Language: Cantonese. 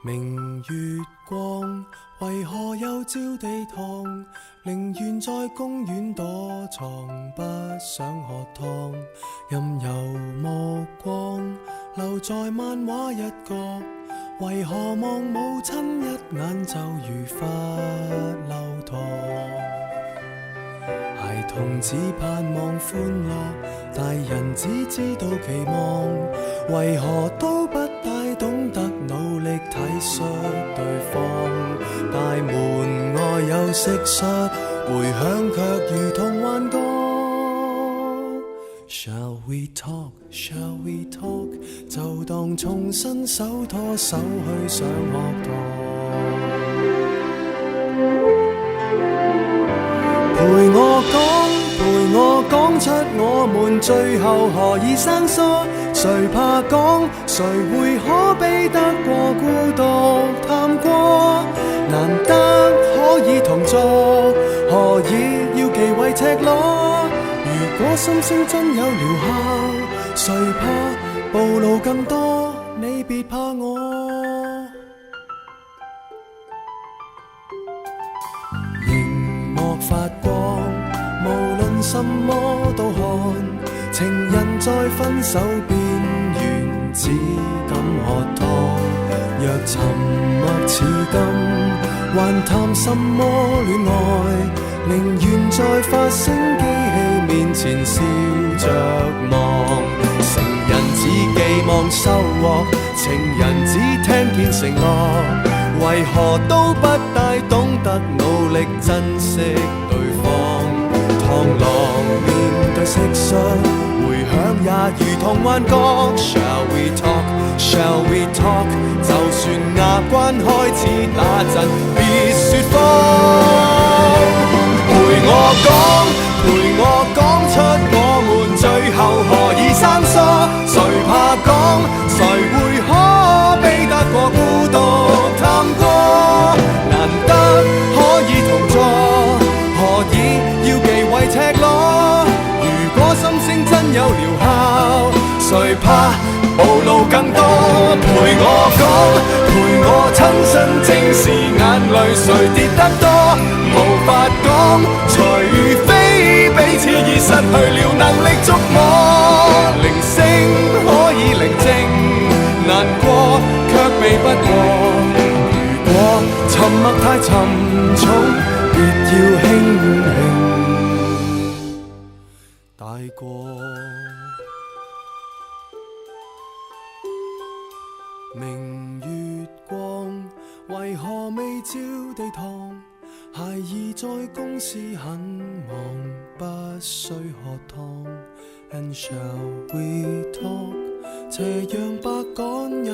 明月光，為何又照地堂？寧願在公園躲藏，不想喝湯。任由目光留在漫畫一角，為何望母親一眼就如罰留堂？孩童只盼望歡樂，大人只知道期望，為何都不大懂得努力體恤對方？大門外有蟋蟀，回響卻如同幻覺。Shall we talk? Shall we talk? 就當重新手拖手去上學堂。陪我講出我們最後何以生疏，誰怕講，誰會可比得過孤獨探過？難得可以同坐，何以要忌諱赤裸？如果心聲真有療效，誰怕暴露更多？你別怕我。熒幕發光，無論什麼都看，情人在分手邊緣，只敢喝湯。若沉默似金，還談什麼戀愛？寧願在發聲機器面前笑着望。成人只寄望收穫，情人只聽見承諾，為何都不大懂得努力珍惜對方？螳螂面對蟋蟀，回響也如同幻覺。Shall we talk? Shall we talk? 就算牙關開始打震，別說謊。陪我講出我們最後何以生疏，誰怕講，誰會可比得過孤獨探過？難得可以同坐，何以要忌諱赤裸？如果心聲真有療效，誰怕暴露更多？陪我講，陪我親身正視眼淚誰跌得多，無法講，除非彼此已失去了能力觸摸。鈴聲可以寧靜，難過卻避不過。如果沉默太沉重，別要輕輕帶過。明月光，為何未照地堂？孩兒在公司很忙，不需喝湯。And shall we talk？斜陽白趕一